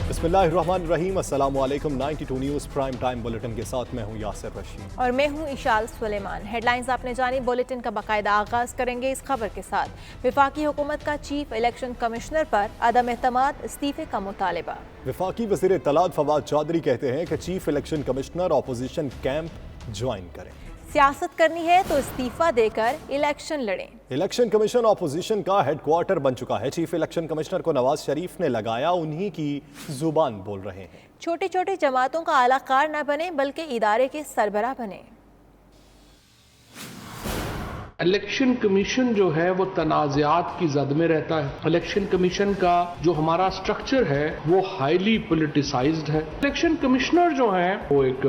بسم اللہ الرحمن الرحیم، السلام علیکم۔ 92 نیوز پرائم ٹائم بلیٹن کے ساتھ میں ہوں یاسر رشید اور میں ہوں اشال سلیمان۔ ہیڈ لائنز آپ نے جانی، بلیٹن کا باقاعدہ آغاز کریں گے اس خبر کے ساتھ۔ وفاقی حکومت کا چیف الیکشن کمشنر پر عدم اعتماد استعفے کا مطالبہ۔ وفاقی وزیر اطلاعات فواد چودھری کہتے ہیں کہ chief election commissioner opposition camp join کریں۔ سیاست کرنی ہے تو استعفیٰ دے کر الیکشن لڑیں۔ الیکشن کمیشن اپوزیشن کا ہیڈ کوارٹر بن چکا ہے۔ چیف الیکشن کمشنر کو نواز شریف نے لگایا، انہی کی زبان بول رہے ہیں۔ چھوٹی چھوٹی جماعتوں کا اعلی کار نہ بنے بلکہ ادارے کے سربراہ بنے۔ الیکشن کمیشن جو ہے وہ تنازعات کی زد میں رہتا ہے۔ الیکشن کمیشن کا جو ہمارا سٹرکچر ہے وہ ہائیلی پولیٹیسائزڈ ہے۔ الیکشن کمشنر جو ہیں وہ ایک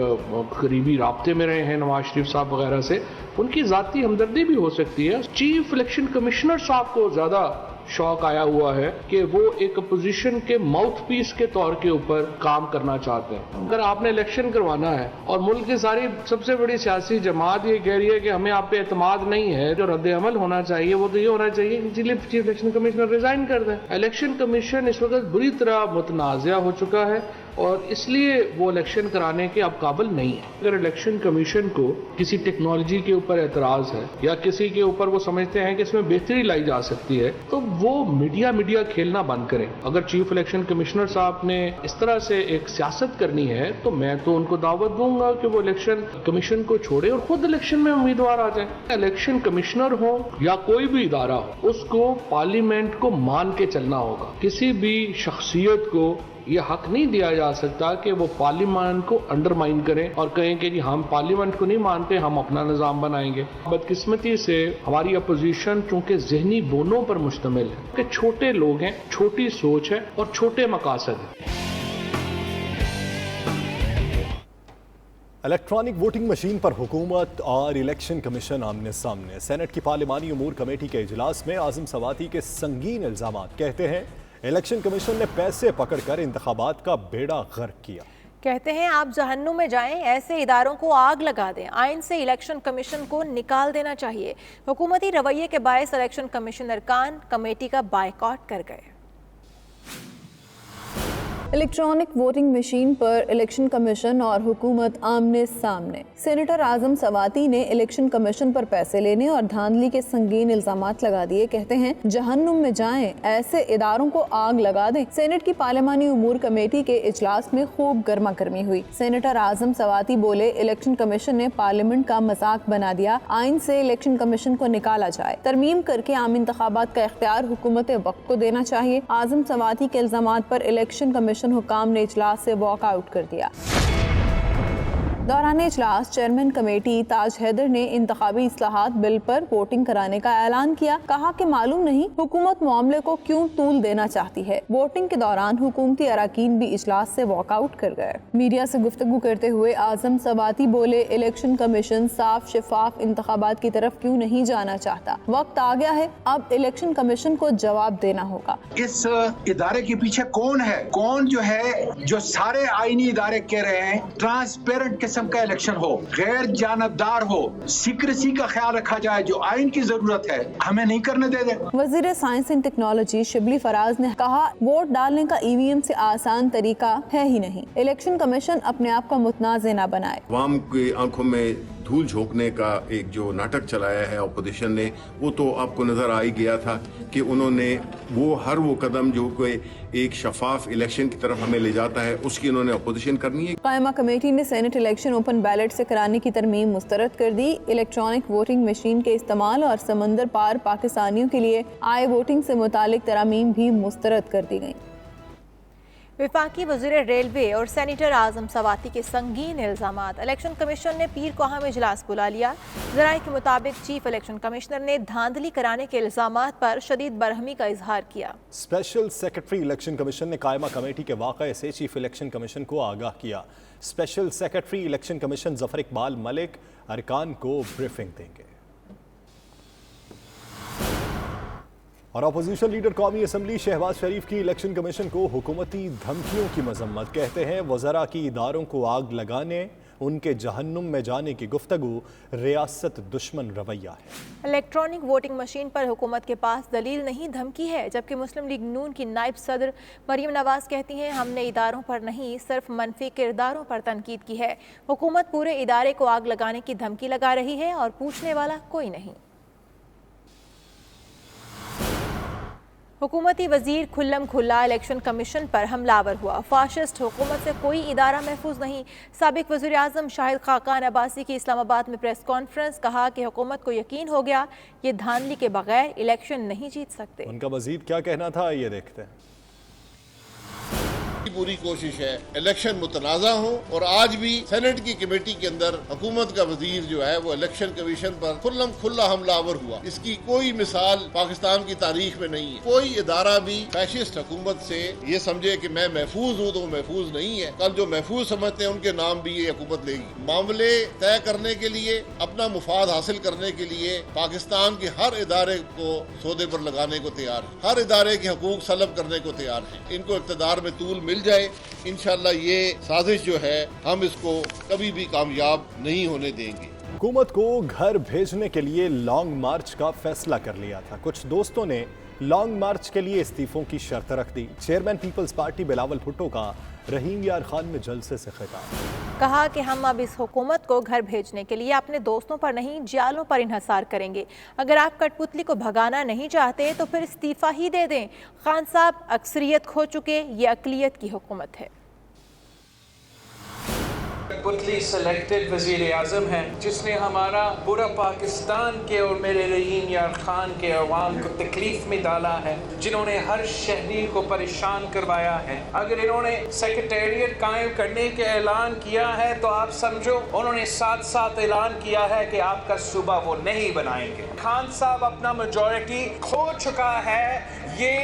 قریبی رابطے میں رہے ہیں نواز شریف صاحب وغیرہ سے، ان کی ذاتی ہمدردی بھی ہو سکتی ہے۔ چیف الیکشن کمشنر صاحب کو زیادہ شوق آیا ہوا ہے کہ وہ ایک اپوزیشن کے ماؤتھ پیس کے طور کے اوپر کام کرنا چاہتے ہیں۔ اگر آپ نے الیکشن کروانا ہے اور ملک کی ساری سب سے بڑی سیاسی جماعت یہ کہہ رہی ہے کہ ہمیں آپ پہ اعتماد نہیں ہے، جو رد عمل ہونا چاہیے وہ تو یہ ہونا چاہیے کہ چیف الیکشن کمشنر ریزائن کر دیں۔ الیکشن کمیشن اس وقت بری طرح متنازع ہو چکا ہے اور اس لیے وہ الیکشن کرانے کے اب قابل نہیں ہے۔ اگر الیکشن کمیشن کو کسی ٹیکنالوجی کے اوپر اعتراض ہے یا کسی کے اوپر وہ سمجھتے ہیں کہ اس میں بہتری لائی جا سکتی ہے تو وہ میڈیا کھیلنا بند کریں۔ اگر چیف الیکشن کمشنر صاحب نے اس طرح سے ایک سیاست کرنی ہے تو میں تو ان کو دعوت دوں گا کہ وہ الیکشن کمیشن کو چھوڑے اور خود الیکشن میں امیدوار آ جائیں۔ الیکشن کمشنر ہو یا کوئی بھی ادارہ ہو، اس کو پارلیمنٹ کو مان کے چلنا ہوگا۔ کسی بھی شخصیت کو یہ حق نہیں دیا جا سکتا کہ وہ پارلیمنٹ کو انڈرمائن کریں اور کہیں کہ جی ہم پارلیمنٹ کو نہیں مانتے، ہم اپنا نظام بنائیں گے۔ بدقسمتی سے ہماری اپوزیشن چونکہ ذہنی بونوں پر مشتمل ہے کہ چھوٹے لوگ ہیں، چھوٹی سوچ ہے اور چھوٹے مقاصد ہیں۔ الیکٹرانک ووٹنگ مشین پر حکومت اور الیکشن کمیشن آمنے سامنے۔ سینٹ کی پارلیمانی امور کمیٹی کے اجلاس میں اعظم سواتی کے سنگین الزامات۔ کہتے ہیں الیکشن کمیشن نے پیسے پکڑ کر انتخابات کا بیڑا غرق کیا۔ کہتے ہیں آپ جہنم میں جائیں، ایسے اداروں کو آگ لگا دیں۔ آئین سے الیکشن کمیشن کو نکال دینا چاہیے۔ حکومتی رویے کے باعث الیکشن کمیشن ارکان کمیٹی کا بائیکاٹ کر گئے۔ الیکٹرانک ووٹنگ مشین پر الیکشن کمیشن اور حکومت آمنے سامنے۔ سینیٹر اعظم سواتی نے الیکشن کمیشن پر پیسے لینے اور دھاندلی کے سنگین الزامات لگا دیے۔ کہتے ہیں جہنم میں جائیں، ایسے اداروں کو آگ لگا دیں۔ سینٹ کی پارلیمانی امور کمیٹی کے اجلاس میں خوب گرما گرمی ہوئی۔ سینیٹر اعظم سواتی بولے الیکشن کمیشن نے پارلیمنٹ کا مذاق بنا دیا، آئین سے الیکشن کمیشن کو نکالا جائے، ترمیم کر کے عام انتخابات کا اختیار حکومت وقت کو دینا چاہیے۔ اعظم سواتی کے الزامات پر الیکشن کمیشن حکام نے اجلاس سے واک آؤٹ کر دیا۔ دوران اجلاس چیئرمین کمیٹی تاج حیدر نے انتخابی اصلاحات بل پر ووٹنگ کرانے کا اعلان کیا۔ کہا کہ معلوم نہیں حکومت معاملے کو کیوں طول دینا چاہتی ہے۔ ووٹنگ کے دوران حکومتی اراکین بھی اجلاس سے واک آؤٹ کر گئے۔ میڈیا سے گفتگو کرتے ہوئے اعظم سواتی بولے الیکشن کمیشن صاف شفاف انتخابات کی طرف کیوں نہیں جانا چاہتا۔ وقت آ گیا ہے، اب الیکشن کمیشن کو جواب دینا ہوگا۔ اس ادارے کے پیچھے کون ہے؟ کون جو ہے جو سارے آئینی ادارے کہہ رہے ہیں ٹرانسپیرنٹ قسم کا الیکشن ہو، غیر جانبدار ہو، سیکریسی کا خیال رکھا جائے، جو آئین کی ضرورت ہے ہمیں نہیں کرنے دے دیں۔ وزیر science and technology Shibli Faraz نے کہا ووٹ ڈالنے کا ای وی ایم سے آسان طریقہ ہے ہی نہیں۔ الیکشن کمیشن اپنے آپ کو متنازع نہ بنائے۔ عوام کی آنکھوں میں دھول جھونکنے کا ایک جو ناٹک چلایا ہے اپوزیشن نے، وہ تو آپ کو نظر آ ہی گیا تھا کہ انہوں نے ہر وہ قدم جو کوئی ایک شفاف الیکشن کی طرف ہمیں لے جاتا ہے اس کی انہوں نے اپوزیشن کرنی ہے۔ قائمہ کمیٹی نے سینٹ الیکشن اوپن بیلٹ سے کرانے کی ترمیم مسترد کر دی۔ الیکٹرانک ووٹنگ مشین کے استعمال اور سمندر پار پاکستانیوں کے لیے آئی ووٹنگ سے متعلق ترامیم بھی مسترد کر دی گئیں۔ وفاقی وزیر ریلوے اور سینیٹر اعظم سواتی کے سنگین الزامات۔ الیکشن کمیشن نے پیر کو اہم اجلاس بلا لیا۔ ذرائع کے مطابق چیف الیکشن کمشنر نے دھاندلی کرانے کے الزامات پر شدید برہمی کا اظہار کیا۔ اسپیشل سیکرٹری الیکشن کمیشن نے قائمہ کمیٹی کے واقعے سے چیف الیکشن کمیشن کو آگاہ کیا۔ اسپیشل سیکرٹری الیکشن کمیشن ظفر اقبال ملک ارکان کو بریفنگ دیں گے۔ اور اپوزیشن لیڈر قومی اسمبلی شہباز شریف کی الیکشن کمیشن کو حکومتی دھمکیوں کی مذمت۔ کہتے ہیں وزراء کی اداروں کو آگ لگانے، ان کے جہنم میں جانے کی گفتگو ریاست دشمن رویہ ہے۔ الیکٹرانک ووٹنگ مشین پر حکومت کے پاس دلیل نہیں دھمکی ہے، جبکہ مسلم لیگ نون کی نائب صدر مریم نواز کہتی ہیں ہم نے اداروں پر نہیں صرف منفی کرداروں پر تنقید کی ہے۔ حکومت پورے ادارے کو آگ لگانے کی دھمکی لگا رہی ہے اور پوچھنے والا کوئی نہیں۔ حکومتی وزیر کھلم کھلا الیکشن کمیشن پر حملہ آور ہوا۔ فاشسٹ حکومت سے کوئی ادارہ محفوظ نہیں۔ سابق وزیر اعظم شاہد خاقان عباسی کی اسلام آباد میں پریس کانفرنس، کہا کہ حکومت کو یقین ہو گیا یہ دھاندلی کے بغیر الیکشن نہیں جیت سکتے۔ ان کا مزید کیا کہنا تھا یہ دیکھتے ہیں۔ پوری کوشش ہے الیکشن متنازع ہوں، اور آج بھی سینٹ کی کمیٹی کے اندر حکومت کا وزیر جو ہے وہ الیکشن کمیشن پر کھلم کھلا حملہ آور ہوا۔ اس کی کوئی مثال پاکستان کی تاریخ میں نہیں ہے۔ کوئی ادارہ بھی فیشسٹ حکومت سے یہ سمجھے کہ میں محفوظ ہوں تو وہ محفوظ نہیں ہے۔ کل جو محفوظ سمجھتے ہیں ان کے نام بھی یہ حکومت لے گی۔ معاملے طے کرنے کے لیے، اپنا مفاد حاصل کرنے کے لیے پاکستان کے ہر ادارے کو سودے پر لگانے کو تیار ہے، ہر ادارے کے حقوق سلب کرنے کو تیار ہیں۔ ان کو اقتدار میں طول مل جائے، انشاءاللہ یہ سازش جو ہے ہم اس کو کبھی بھی کامیاب نہیں ہونے دیں گے۔ حکومت کو گھر بھیجنے کے لیے لانگ مارچ کا فیصلہ کر لیا تھا۔ کچھ دوستوں نے لانگ مارچ کے لیے استعفوں کی شرط رکھ دی۔ Chairman peoples party Bilawal Bhutto کا رحیم یار خان میں جلسے سے خطاب، کہا کہ ہم اب اس حکومت کو گھر بھیجنے کے لیے اپنے دوستوں پر نہیں جالوں پر انحصار کریں گے۔ اگر آپ کٹ پتلی کو بھگانا نہیں چاہتے تو پھر استعفیٰ ہی دے دیں۔ خان صاحب اکثریت کھو چکے، یہ اقلیت کی حکومت ہے۔ پتلی سلیکٹڈ وزیر اعظم ہے جس نے ہمارا پورا پاکستان کے اور میرے رحیم یار خان کے عوام کو تکلیف میں ڈالا ہے، جنہوں نے ہر شہری کو پریشان کروایا ہے۔ اگر انہوں نے سیکریٹریٹ قائم کرنے کے اعلان کیا ہے تو آپ سمجھو انہوں نے ساتھ ساتھ اعلان کیا ہے کہ آپ کا صوبہ وہ نہیں بنائیں گے۔ خان صاحب اپنا میجورٹی کھو چکا ہے۔ یہ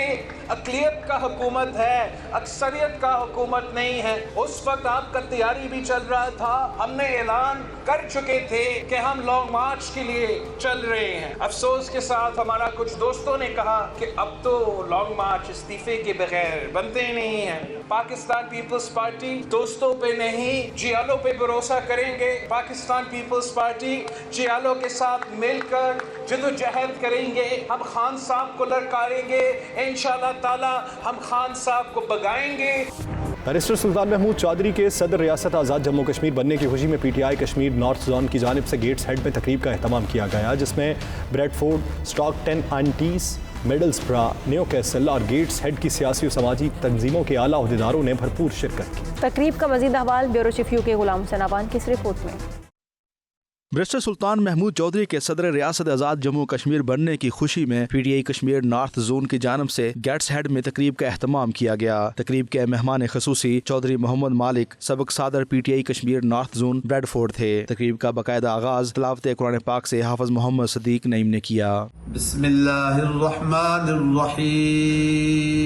اقلیت کا حکومت ہے، اکثریت کا حکومت نہیں ہے۔ اس وقت آپ کا تیاری بھی چل رہا تھا، ہم نے اعلان کر چکے تھے کہ ہم لانگ مارچ کے لیے چل رہے ہیں۔ افسوس کے ساتھ ہمارا کچھ دوستوں نے کہا کہ اب تو لانگ مارچ استعفے کے بغیر بنتے نہیں ہیں۔ پاکستان پیپلز پارٹی دوستوں پہ نہیں جیالوں پہ بھروسہ کریں گے۔ پاکستان پیپلز پارٹی جیالوں کے ساتھ مل کر جدوجہد کریں گے۔ ہم خان صاحب کو للکاریں گے، انشاءاللہ تعالی ہم خان صاحب کو بگائیں گے۔ بیرسٹر سلطان محمود چودھری کے صدر ریاست آزاد جموں کشمیر بننے کی خوشی میں پی T I Kashmir north zone کی جانب سے گیٹس ہیڈ میں تقریب کا اہتمام کیا گیا، جس میں Bradford, Stockton on Tees, Middlesbrough, Newcastle اور گیٹس ہیڈ کی سیاسی و سماجی تنظیموں کے اعلیٰ عہدیداروں نے بھرپور شرکت کی۔ تقریب کا مزید احوال بیورو چیف یو کے غلام حسین آبان کی اس رپورٹ میں۔ بیرسٹر سلطان محمود چودھری کے صدر ریاست آزاد جموں کشمیر بننے کی خوشی میں پی T I Kashmir north zone کی جانب سے گیٹس ہیڈ میں تقریب کا اہتمام کیا گیا۔ تقریب کے مہمان خصوصی چودھری محمد مالک، سابق صدر P T I Kashmir north zone Bradford تھے۔ تقریب کا باقاعدہ آغاز تلاوت قرآن پاک سے حافظ محمد صدیق نعیم نے کیا۔ بسم اللہ الرحمن الرحیم۔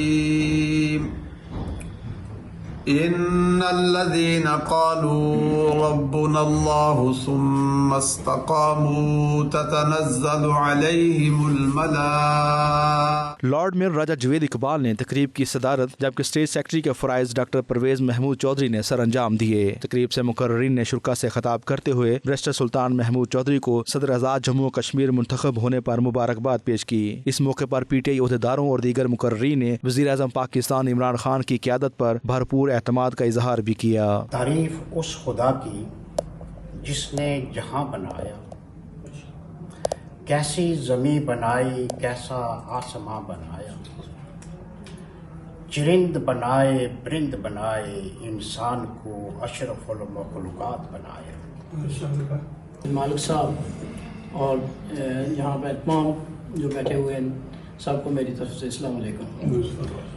ان الذين قالوا ربنا الله ثم استقاموا تتنزل عليهم الملائكة۔ لارڈ میئر راجہ جوید اقبال نے تقریب کی صدارت، جبکہ اسٹیٹ سیکرٹری کے فرائض ڈاکٹر پرویز محمود چودھری نے سر انجام دیے۔ تقریب سے مقررین نے شرکاء سے خطاب کرتے ہوئے بیرسٹر سلطان محمود چودھری کو صدر آزاد جموں کشمیر منتخب ہونے پر مبارکباد پیش کی۔ اس موقع پر پی ٹی آئی عہدیداروں اور دیگر مقررین نے وزیر اعظم پاکستان عمران خان کی قیادت پر بھرپور اعتماد کا اظہار بھی کیا۔ تعریف اس خدا کی جس نے جہاں بنایا، کیسی زمیں بنائی، کیسا آسماں بنایا، چرند بنائے، پرند بنائے، انسان کو اشرف المخلوقات بنایا۔ مالک صاحب اور یہاں پہ تمام جو بیٹھے ہوئے ہیں سب کو میری طرف سے السلام علیکم۔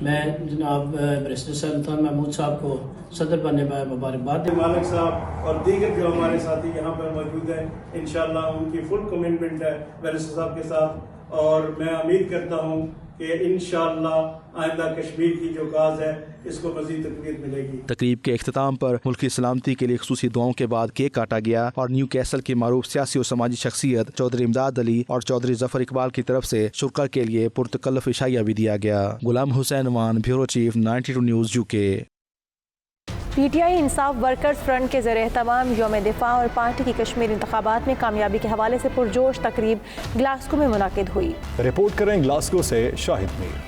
میں جناب بیرسٹر سلطان محمود صاحب کو صدر بننے پر مبارکباد۔ مالک صاحب اور دیگر جو ہمارے ساتھی یہاں پر موجود ہیں، انشاءاللہ ان کی فل کمٹمنٹ ہے بیرسٹر صاحب کے ساتھ، اور میں امید کرتا ہوں کہ انشاءاللہ آئندہ کشمیر کی جو کاز ہے اس کو مزید تقویت ملے گی۔ تقریب کے اختتام پر ملکی سلامتی کے لیے خصوصی دعاؤں کے بعد کیک کاٹا گیا اور نیو کیسل کی معروف سیاسی و سماجی شخصیت چودھری امداد علی اور چودھری ظفر اقبال کی طرف سے شرکاء کے لیے پرتکلف عشائیہ بھی دیا گیا۔ Ghulam Hussain Wan, bureau chief 92 news UK۔ P T I Insaf workers front کے زیر اہتمام یوم دفاع اور پارٹی کی کشمیر انتخابات میں کامیابی کے حوالے سے پرجوش تقریب گلاسکو میں منعقد ہوئی۔ رپورٹ کریں گلاسکو سے شاہد میر۔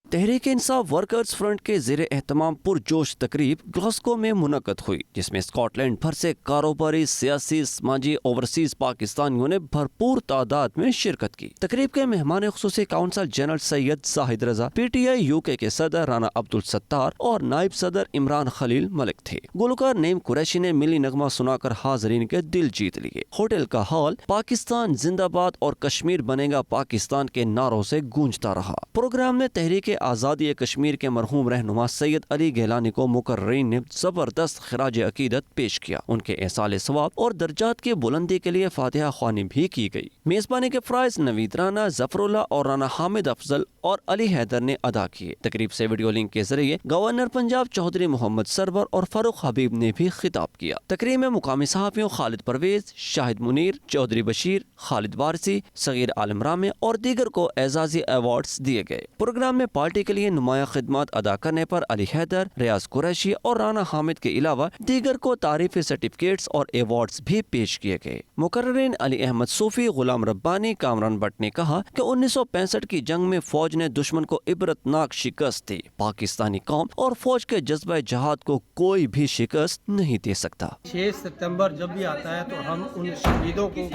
تحریک انصاف ورکرز فرنٹ کے زیر اہتمام پرجوش تقریب گلاسکو میں منعقد ہوئی، جس میں اسکاٹ لینڈ بھر سے کاروباری، سیاسی، سماجی، اوورسیز پاکستانیوں نے بھرپور تعداد میں شرکت کی۔ تقریب کے مہمان خصوصی council general Syed Zahid Raza, P T I you کے صدر رانا عبدالستار اور نائب صدر عمران خلیل ملک تھے۔ گلوکار نعیم قریشی نے ملی نغمہ سنا کر حاضرین کے دل جیت لیے۔ ہوٹل کا ہال پاکستان زندہ باد اور کشمیر بنے گا پاکستان کے نعروں سے گونجتا رہا۔ پروگرام میں تحریک آزادی کشمیر کے مرحوم رہنما سید علی گیلانی کو مقررین نے زبردست خراج عقیدت پیش کیا۔ ان کے ایصال ثواب اور درجات کی بلندی کے لیے فاتحہ خوانی بھی کی گئی۔ میزبانی کے فرائض نوید رانا، ظفر اللہ اور رانا حامد افضل اور علی حیدر نے ادا کیے۔ تقریب سے ویڈیو لنک کے ذریعے گورنر پنجاب چودھری محمد سرور اور فاروق حبیب نے بھی خطاب کیا۔ تقریب میں مقامی صحافیوں خالد پرویز، شاہد منیر، چودھری بشیر، خالد وارثی، صغیر عالم رامے اور دیگر کو اعزازی ایوارڈز دیے گئے۔ پروگرام میں پارٹی کے لیے نمایاں خدمات ادا کرنے پر علی حیدر، ریاض قریشی اور رانا حامد کے علاوہ دیگر کو تعریفی سرٹیفکیٹس اور ایوارڈز بھی پیش کیے گئے۔ مقررین علی احمد صوفی، غلام ربانی، کامران بٹ نے کہا کہ 1965 کی جنگ میں فوج نے دشمن کو عبرتناک شکست دی۔ پاکستانی قوم اور فوج کے جذبہ جہاد کو کوئی بھی شکست نہیں دے سکتا۔ 6 ستمبر جب بھی آتا ہے تو ہم ان شہیدوں کو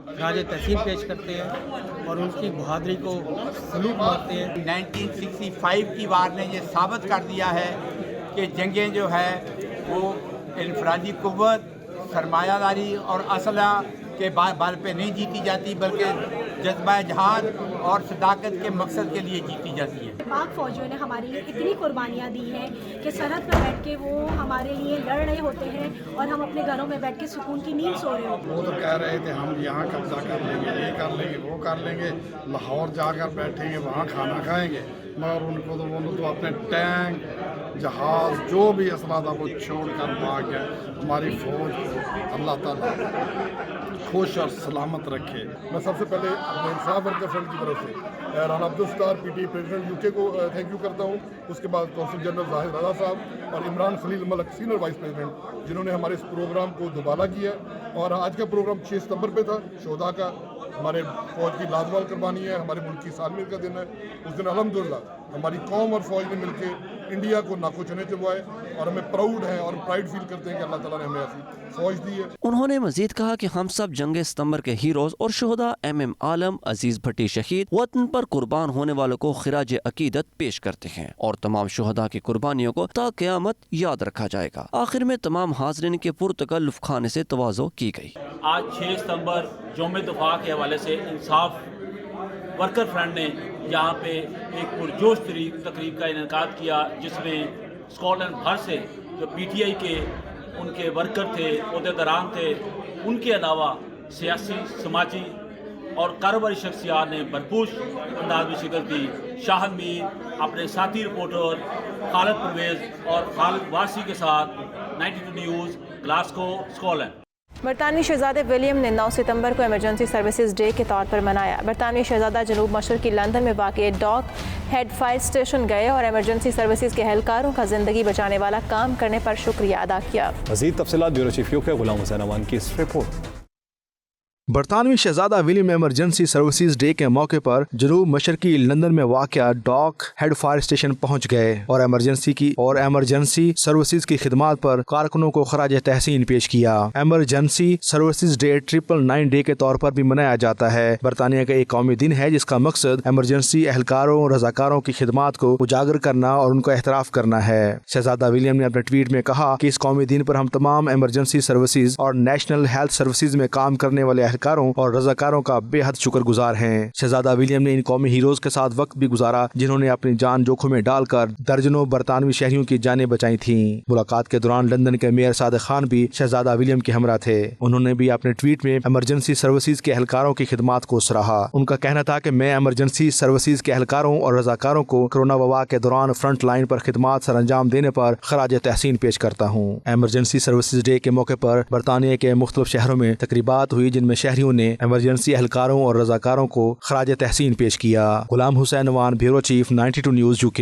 خراج تحسین پیش کرتے ہیں اور ان کی بہادری کو سلوٹ مارتے ہیں۔ 1965 کی وار نے یہ ثابت کر دیا ہے کہ جنگیں جو ہے وہ انفرادی قوت، سرمایہ داری اور اسلحہ کے بال پہ نہیں جیتی جاتی، بلکہ جذبہ جہاد اور صداقت کے مقصد کے لیے جیتی جاتی ہے۔ پاک فوجیوں نے ہماری اتنی قربانیاں دی ہیں کہ سرحد پر بیٹھ کے وہ ہمارے لیے لڑ رہے ہوتے ہیں اور ہم اپنے گھروں میں بیٹھ کے سکون کی نیند سو رہے ہوتے ہیں۔ وہ تو کہہ رہے تھے ہم یہاں قبضہ کر لیں گے، یہ کر لیں گے، وہ کر لیں گے، لاہور جا کر بیٹھیں گے، وہاں کھانا کھائیں گے، مگر ان کو تو اپنے ٹینک، جہاز، جو بھی اسلحہ تھا وہ چھوڑ کر بھاگ گئے۔ ہماری فوج کو اللہ تعالیٰ خوش اور سلامت رکھے۔ میں سب سے پہلے اپنے انصاف ورکر فرنٹ کی طرف سے رانا عبدالستار پی ٹی آئی پریزیڈنٹ یو کے کو تھینک یو کرتا ہوں۔ اس کے بعد کونسل جنرل زاہد رضا صاحب اور عمران خلیل ملک سینئر وائس پریزیڈنٹ، جنہوں نے ہمارے اس پروگرام کو دوبارہ کیا۔ اور آج کا پروگرام 6 ستمبر پہ تھا، شہداء کا، ہمارے فوج کی لازوال قربانی ہے، ہمارے ملک کی سالمیت کا دن ہے۔ اس دن الحمدللہ ہماری قوم اور فوج نے مل کے انڈیا کو ناکو چنے چبوائے اور ہمیں پراؤڈ ہے اور پرائڈ فیل کرتے ہیں کہ اللہ تعالیٰ نے ہمیں ایسی فوج دی ہے۔ انہوں نے مزید کہا کہ ہم سب جنگ ستمبر کے ہیروز اور شہداء ایم عالم، عزیز بھٹی شہید، وطن پر قربان ہونے والوں کو خراج عقیدت پیش کرتے ہیں اور تمام شہداء کی قربانیوں کو تا قیامت یاد رکھا جائے گا۔ آخر میں تمام حاضرین کے پرتکلف خانے سے تواضع کی گئی۔ آج 6 ستمبر یوم دفاع کے حوالے سے انصاف ورکر فرنٹ نے یہاں پہ ایک پرجوش تقریب کا انعقاد کیا، جس میں اسکاٹ لینڈ بھر سے جو پی ٹی آئی کے ان کے ورکر تھے، عہدیداران تھے، ان کے علاوہ سیاسی، سماجی اور کاروباری شخصیات نے بھرپور انداز میں شرکت کی۔ شاہد میر اپنے ساتھی رپورٹر خالد پرویز اور خالد وارثی کے ساتھ 92 نیوز، گلاسکو، اسکاٹ لینڈ۔ برطانوی شہزادے ولیم نے 9 ستمبر کو ایمرجنسی سروسز ڈے کے طور پر منایا۔ برطانوی شہزادہ جنوب مشرقی لندن میں واقع ڈاک ہیڈ فائر اسٹیشن گئے اور ایمرجنسی سروسز کے اہلکاروں کا زندگی بچانے والا کام کرنے پر شکریہ ادا کیا۔ مزید تفصیلات بیورو چیف یو کے غلام حسین امان کی اس رپورٹ۔ برطانوی شہزادہ ولیم ایمرجنسی سروسز ڈے کے موقع پر جنوب مشرقی لندن میں واقع ڈاک ہیڈ فائر اسٹیشن پہنچ گئے اور ایمرجنسی سروسز کی خدمات پر کارکنوں کو خراج تحسین پیش کیا۔ ایمرجنسی سروسز ڈے 999 ڈے کے طور پر بھی منایا جاتا ہے۔ برطانیہ کا ایک قومی دن ہے جس کا مقصد ایمرجنسی اہلکاروں، رضاکاروں کی خدمات کو اجاگر کرنا اور ان کو احتراف کرنا ہے۔ شہزادہ ولیم نے اپنے ٹویٹ میں کہا کہ اس قومی دن پر ہم تمام ایمرجنسی سروسز اور نیشنل ہیلتھ سروسز میں کام کرنے والے اہلکاروں اور رضاکاروں کا بے حد شکر گزار ہیں۔ شہزادہ ولیم نے ان قومی ہیروز کے ساتھ وقت بھی گزارا جنہوں نے اپنی جان جوکھم میں ڈال کر درجنوں برطانوی شہریوں کی جانیں بچائی تھیں۔ ملاقات کے دوران لندن کے میئر صادق خان بھی شہزادہ ولیم کے ہمراہ تھے۔ انہوں نے بھی اپنے ٹویٹ میں ایمرجنسی سروسز کے اہلکاروں کی خدمات کو سراہا۔ ان کا کہنا تھا کہ میں ایمرجنسی سروسز کے اہلکاروں اور رضاکاروں کو کرونا وبا کے دوران فرنٹ لائن پر خدمات سر انجام دینے پر خراج تحسین پیش کرتا ہوں۔ ایمرجنسی سروسز ڈے کے موقع پر برطانیہ کے مختلف شہروں میں تقریبات ہوئی جن میں شہریوں نے ایمرجنسی اہلکاروں اور رضاکاروں کو خراج تحسین پیش کیا۔ غلام حسین امان، bureau chief, 92 news UK۔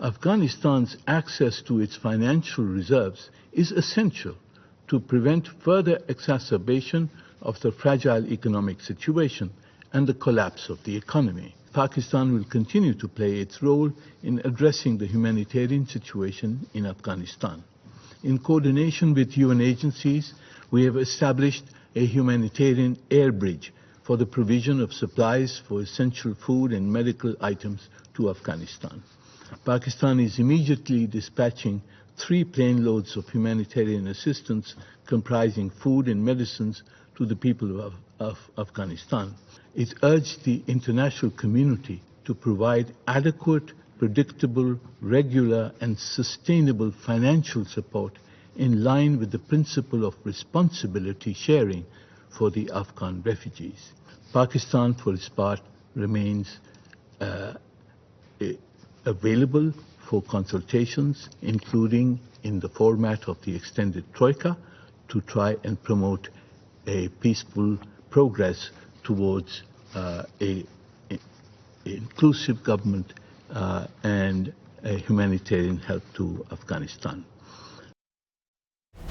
Afghanistan's access to its financial reserves is essential to prevent further exacerbation of the fragile economic situation and the collapse of the economy. Pakistan will continue to play its role in addressing the humanitarian situation in Afghanistan. In coordination with UN agencies, we have established a humanitarian air bridge for the provision of supplies for essential food and medical items to Afghanistan. Pakistan is immediately dispatching 3 plane loads of humanitarian assistance comprising food and medicines to the people of Afghanistan. It urged the international community to provide adequate, predictable, regular and sustainable financial support in line with the principle of responsibility sharing for the Afghan refugees. Pakistan, for its part, remains available for consultations, including in the format of the extended Troika, to try and promote a peaceful progress towards a inclusive government and a humanitarian help to Afghanistan.